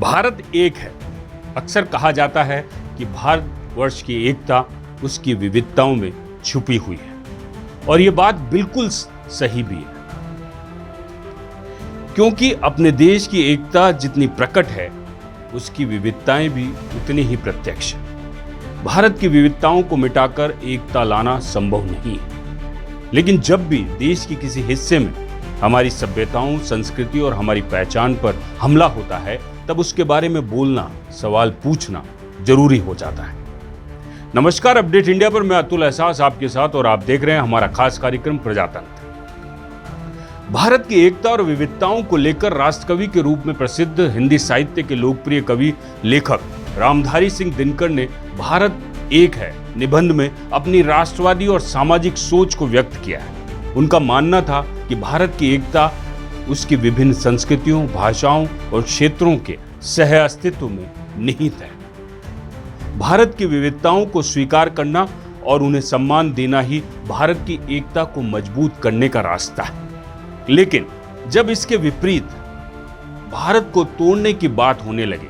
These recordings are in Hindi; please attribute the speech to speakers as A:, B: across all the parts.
A: भारत एक है। अक्सर कहा जाता है कि भारतवर्ष की एकता उसकी विविधताओं में छुपी हुई है, और ये बात बिल्कुल सही भी है, क्योंकि अपने देश की एकता जितनी प्रकट है, उसकी विविधताएं भी उतनी ही प्रत्यक्ष है। भारत की विविधताओं को मिटाकर एकता लाना संभव नहीं है, लेकिन जब भी देश की किसी हिस्से में हमारी सभ्यताओं, संस्कृति और हमारी पहचान पर हमला होता है, तब उसके बारे में बोलना, सवाल पूछना जरूरी हो जाता है। नमस्कार, अपडेट इंडिया पर मैं अतुल एहसास आपके साथ, और आप देख रहे हैं हमारा खास कार्यक्रम प्रजातंत्र। भारत की एकता और विविधताओं को लेकर राष्ट्रकवि के रूप में प्रसिद्ध हिंदी साहित्य के लोकप्रिय कवि लेखक रामधारी सिंह दिनकर ने भारत एक है निबंध में अपनी राष्ट्रवादी और सामाजिक सोच को व्यक्त किया है। उनका मानना था कि भारत की एकता उसकी विभिन्न संस्कृतियों, भाषाओं और क्षेत्रों के सह अस्तित्व में निहित है। भारत की विविधताओं को स्वीकार करना और उन्हें सम्मान देना ही भारत की एकता को मजबूत करने का रास्ता है। लेकिन जब इसके विपरीत भारत को तोड़ने की बात होने लगे,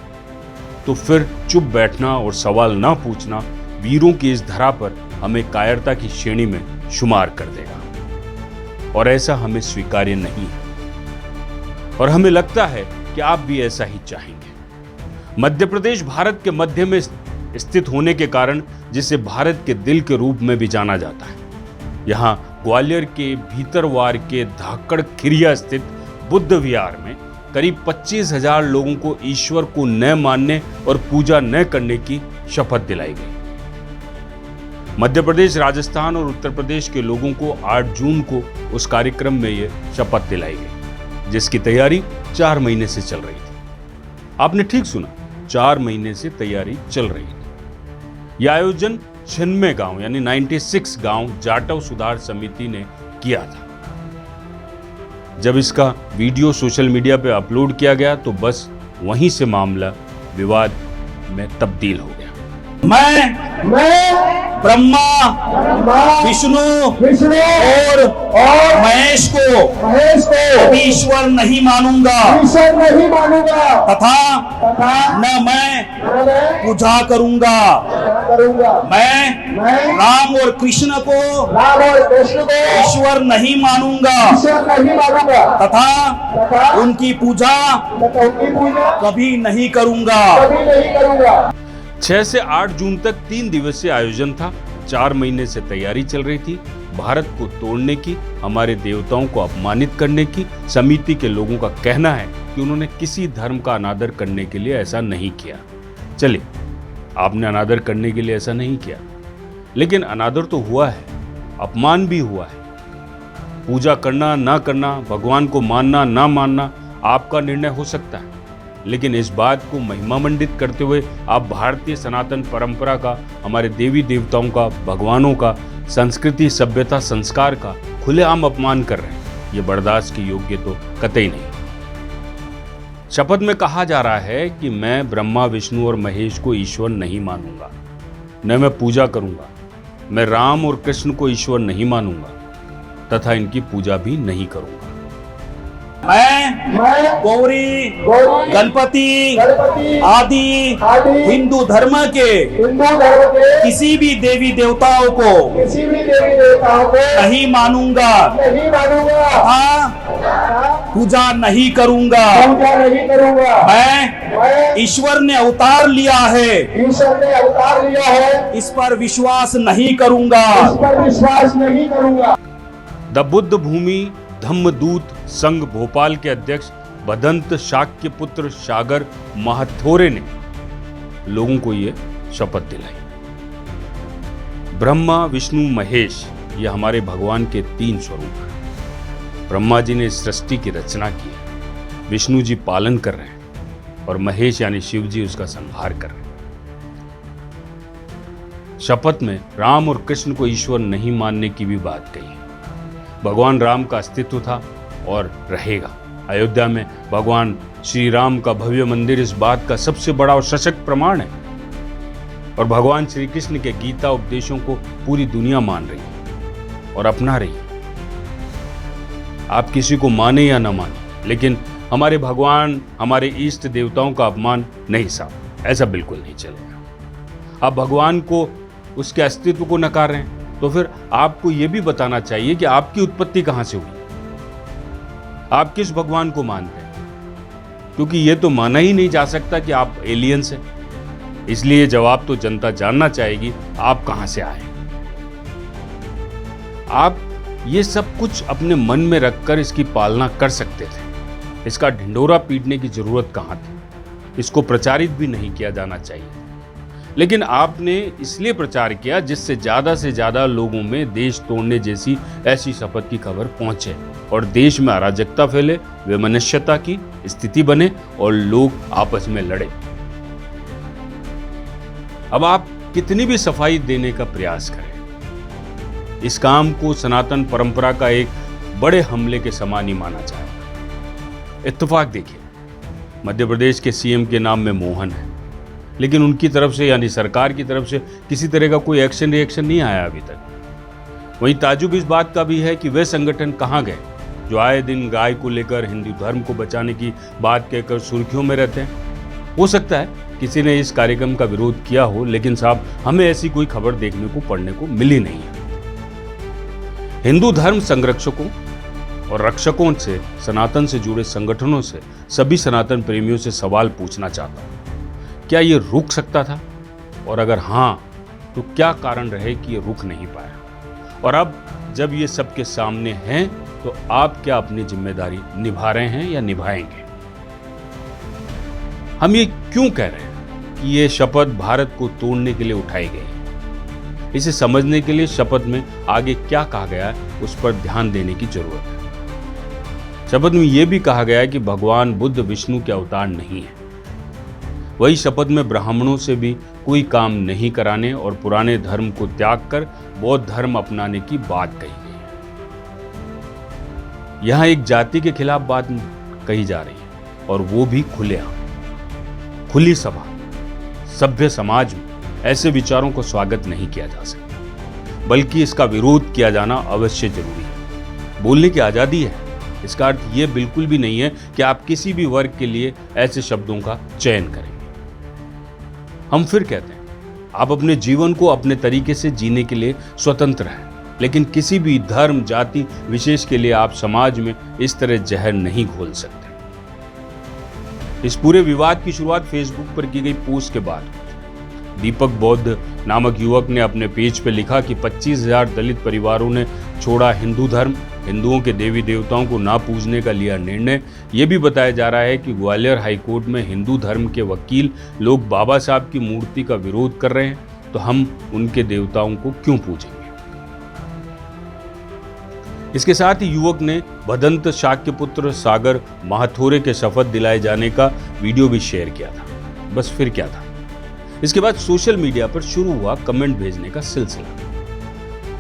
A: तो फिर चुप बैठना और सवाल ना पूछना वीरों की इस धरा पर हमें कायरता की श्रेणी में शुमार कर देगा, और ऐसा हमें स्वीकार्य नहीं है। और हमें लगता है कि आप भी ऐसा ही चाहेंगे। मध्य प्रदेश भारत के मध्य में स्थित होने के कारण जिसे भारत के दिल के रूप में भी जाना जाता है, यहाँ ग्वालियर के भीतरवार के धाकड़ खिरिया स्थित बुद्ध विहार में करीब 25,000 लोगों को ईश्वर को न मानने और पूजा न करने की शपथ दिलाई गई। मध्य प्रदेश, राजस्थान और उत्तर प्रदेश के लोगों को 8 जून को उस कार्यक्रम में यह शपथ दिलाई गई, जिसकी तैयारी 4 महीने से चल रही थी। आपने ठीक सुना, 4 महीने से तैयारी चल रही थी। यह आयोजन 96 गांव यानी 96 गांव जाटव सुधार समिति ने किया था। जब इसका वीडियो सोशल मीडिया पे अपलोड किया गया, तो बस वहीं से मामला विवाद में तब्दील हो गया। मैं ब्रह्मा, विष्णु और महेश को ईश्वर नहीं मानूंगा तथा न मैं पूजा करूंगा। मैं राम और कृष्ण को ईश्वर नहीं मानूंगा तथा उनकी पूजा कभी नहीं करूंगा। 6 से 8 जून तक 3 दिवसीय आयोजन था। 4 महीने से तैयारी चल रही थी। भारत को तोड़ने की, हमारे देवताओं को अपमानित करने की समिति के लोगों का कहना है कि उन्होंने किसी धर्म का अनादर करने के लिए ऐसा नहीं किया। चलिए, आपने अनादर करने के लिए ऐसा नहीं किया, लेकिन अनादर तो हुआ है, अपमान भी हुआ है। पूजा करना ना करना, भगवान को मानना ना मानना आपका निर्णय हो सकता है, लेकिन इस बात को महिमा मंडित करते हुए आप भारतीय सनातन परंपरा का, हमारे देवी देवताओं का, भगवानों का, संस्कृति, सभ्यता, संस्कार का खुलेआम अपमान कर रहे हैं। ये बर्दाश्त के योग्य तो कतई नहीं। शपथ में कहा जा रहा है कि मैं ब्रह्मा, विष्णु और महेश को ईश्वर नहीं मानूंगा, न मैं पूजा करूंगा। मैं राम और कृष्ण को ईश्वर नहीं मानूंगा तथा इनकी पूजा भी नहीं करूंगा। मैं गौरी, गणपति आदि हिंदू धर्म के किसी भी देवी देवताओं को नहीं मानूंगा तथा पूजा नहीं करूंगा। मैं ईश्वर ने अवतार लिया है, इस पर विश्वास नहीं करूंगा। द बुद्ध भूमि धम्मदूत संघ भोपाल के अध्यक्ष भदंत शाक्य पुत्र सागर महाथोरे ने लोगों को ये शपथ दिलाई। ब्रह्मा, विष्णु, महेश ये हमारे भगवान के 3 स्वरूप हैं। ब्रह्मा जी ने इस सृष्टि की रचना की है, विष्णु जी पालन कर रहे हैं और महेश यानी शिव जी उसका संहार कर रहे हैं। शपथ में राम और कृष्ण को ईश्वर नहीं मानने की भी बात कही है। भगवान राम का अस्तित्व था और रहेगा। अयोध्या में भगवान श्री राम का भव्य मंदिर इस बात का सबसे बड़ा और सशक्त प्रमाण है, और भगवान श्री कृष्ण के गीता उपदेशों को पूरी दुनिया मान रही है और अपना रही है। आप किसी को माने या न माने, लेकिन हमारे भगवान, हमारे इष्ट देवताओं का अपमान नहीं साहब, ऐसा बिल्कुल नहीं चलेगा। आप भगवान को, उसके अस्तित्व को नकार रहे हैं, तो फिर आपको यह भी बताना चाहिए कि आपकी उत्पत्ति कहां से हुई, आप किस भगवान को मानते हैं, क्योंकि यह तो माना ही नहीं जा सकता कि आप एलियंस हैं। इसलिए जवाब तो जनता जानना चाहेगी, आप कहां से आए। आप ये सब कुछ अपने मन में रखकर इसकी पालना कर सकते थे। इसका ढिंढोरा पीटने की जरूरत कहां थी। इसको प्रचारित भी नहीं किया जाना चाहिए, लेकिन आपने इसलिए प्रचार किया जिससे ज्यादा से ज्यादा लोगों में देश तोड़ने जैसी ऐसी शपथ की खबर पहुंचे और देश में अराजकता फैले, वैमनस्यता की स्थिति बने और लोग आपस में लड़े। अब आप कितनी भी सफाई देने का प्रयास करें, इस काम को सनातन परंपरा का एक बड़े हमले के समान ही माना जाएगा। इत्तेफाक देखिए, मध्य प्रदेश के सीएम के नाम में मोहन है, लेकिन उनकी तरफ से यानी सरकार की तरफ से किसी तरह का कोई एक्शन रिएक्शन नहीं आया अभी तक। वहीं ताजुब इस बात का भी है कि वे संगठन कहां गए जो आए दिन गाय को लेकर, हिंदू धर्म को बचाने की बात कहकर सुर्खियों में रहते हैं। हो सकता है किसी ने इस कार्यक्रम का विरोध किया हो, लेकिन साहब हमें ऐसी कोई खबर देखने को, पढ़ने को मिली नहीं है। हिंदू धर्म संरक्षकों और रक्षकों से, सनातन से जुड़े संगठनों से, सभी सनातन प्रेमियों से सवाल पूछना चाहता हूं, क्या ये रुक सकता था? और अगर हां, तो क्या कारण रहे कि ये रुक नहीं पाया? और अब जब ये सबके सामने हैं, तो आप क्या अपनी जिम्मेदारी निभा रहे हैं या निभाएंगे? हम ये क्यों कह रहे हैं कि ये शपथ भारत को तोड़ने के लिए उठाई गई? इसे समझने के लिए शपथ में आगे क्या कहा गया है, उस पर ध्यान देने की जरूरत है। शपथ में यह भी कहा गया है कि भगवान बुद्ध विष्णु के अवतार नहीं है। वही शपथ में ब्राह्मणों से भी कोई काम नहीं कराने और पुराने धर्म को त्याग कर बौद्ध धर्म अपनाने की बात कही गई है। यहां एक जाति के खिलाफ बात कही जा रही है, और वो भी खुलेआम, खुली सभा। सभ्य समाज में ऐसे विचारों को स्वागत नहीं किया जा सकता, बल्कि इसका विरोध किया जाना अवश्य जरूरी है। बोलने की आजादी है, इसका अर्थ यह बिल्कुल भी नहीं है कि आप किसी भी वर्ग के लिए ऐसे शब्दों का चयन करेंगे। हम फिर कहते हैं, आप अपने जीवन को अपने तरीके से जीने के लिए स्वतंत्र हैं, लेकिन किसी भी धर्म, जाति विशेष के लिए आप समाज में इस तरह जहर नहीं घोल सकते। इस पूरे विवाद की शुरुआत फेसबुक पर की गई पोस्ट के बाद। दीपक बौद्ध नामक युवक ने अपने पेज पर लिखा कि 25,000 दलित परिवारों ने छोड़ा हिंदू धर्म, हिंदुओं के देवी देवताओं को ना पूजने का लिया निर्णय। यह भी बताया जा रहा है कि ग्वालियर हाईकोर्ट में हिंदू धर्म के वकील लोग बाबा साहब की मूर्ति का विरोध कर रहे हैं, तो हम उनके देवताओं को क्यों पूजेंगे? इसके साथ ही युवक ने भदंत शाक्य पुत्र सागर माहथोरे के शपथ दिलाए जाने का वीडियो भी शेयर किया था। बस फिर क्या था? इसके बाद सोशल मीडिया पर शुरू हुआ कमेंट भेजने का सिलसिला।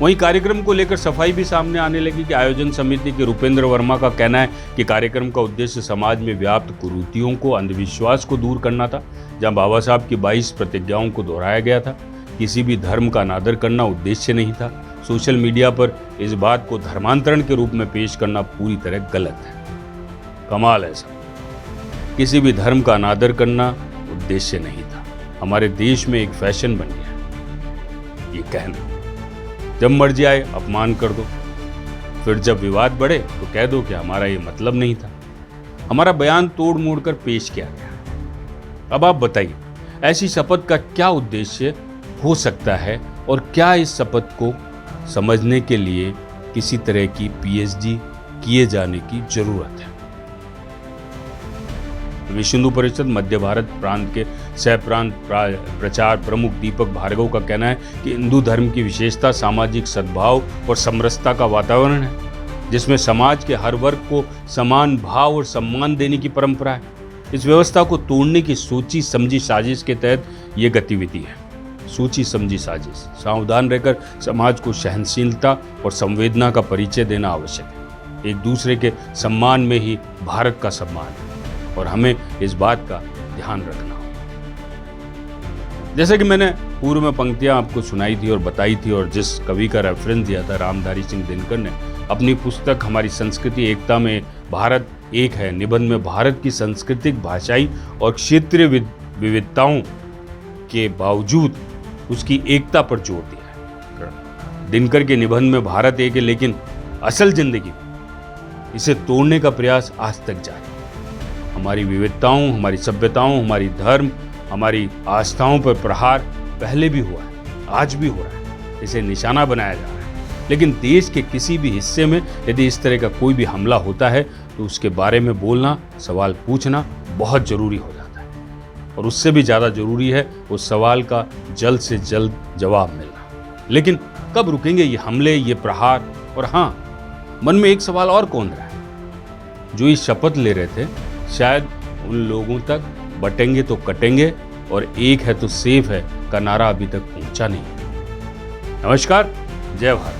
A: वहीं कार्यक्रम को लेकर सफाई भी सामने आने लगी कि आयोजन समिति के रुपेंद्र वर्मा का कहना है कि कार्यक्रम का उद्देश्य समाज में व्याप्त कुरीतियों को, अंधविश्वास को दूर करना था। जहां बाबा साहब की 22 प्रतिज्ञाओं को दोहराया गया था, किसी भी धर्म का अनादर करना उद्देश्य नहीं था। सोशल मीडिया पर इस बात को धर्मांतरण के रूप में पेश करना पूरी तरह गलत है। कमाल है साहब, किसी भी धर्म का अनादर करना उद्देश्य नहीं था। हमारे देश में एक फैशन बन गया ये कहना, जब मर्जी आए अपमान कर दो, फिर जब विवाद बढ़े तो कह दो कि हमारा ये मतलब नहीं था। हमारा बयान तोड़ मोड़ कर पेश किया गया। अब आप बताइए, ऐसी शपथ का क्या उद्देश्य हो सकता है, और क्या इस शपथ को समझने के लिए किसी तरह की पीएचडी किए जाने की जरूरत है? विश्व हिंदू परिषद मध्य भारत प्रांत के सह प्रांत प्रचार प्रमुख दीपक भार्गव का कहना है कि हिंदू धर्म की विशेषता सामाजिक सद्भाव और समरसता का वातावरण है, जिसमें समाज के हर वर्ग को समान भाव और सम्मान देने की परंपरा है। इस व्यवस्था को तोड़ने की सोची समझी साजिश के तहत ये गतिविधि है। सोची समझी साजिश। सावधान रहकर समाज को सहनशीलता और संवेदना का परिचय देना आवश्यक है। एक दूसरे के सम्मान में ही भारत का सम्मान है, और हमें इस बात का ध्यान रखना होगा। जैसे कि मैंने पूर्व में पंक्तियां आपको सुनाई थी और बताई थी, और जिस कवि का रेफरेंस दिया था रामधारी सिंह दिनकर ने अपनी पुस्तक हमारी संस्कृति एकता में भारत एक है, निबंध में भारत की सांस्कृतिक, भाषाई और क्षेत्रीय विविधताओं के बावजूद उसकी एकता पर जोर दिया है। दिनकर के निबंध में भारत एक है, लेकिन असल जिंदगी इसे तोड़ने का प्रयास आज तक जारी है। हमारी विविधताओं, हमारी सभ्यताओं, हमारी धर्म, हमारी आस्थाओं पर प्रहार पहले भी हुआ है, आज भी हो रहा है, इसे निशाना बनाया जा रहा है। लेकिन देश के किसी भी हिस्से में यदि इस तरह का कोई भी हमला होता है तो उसके बारे में बोलना, सवाल पूछना बहुत जरूरी हो जाता है। और उससे भी ज़्यादा जरूरी है उस सवाल का जल्द से जल्द जवाब मिलना। लेकिन कब रुकेंगे ये हमले, ये प्रहार? और हाँ, मन में एक सवाल और कौन रहा है? जो ये शपथ ले रहे थे, शायद उन लोगों तक बटेंगे तो कटेंगे और एक है तो सेफ है का नारा अभी तक पहुंचा नहीं। नमस्कार, जय भारत।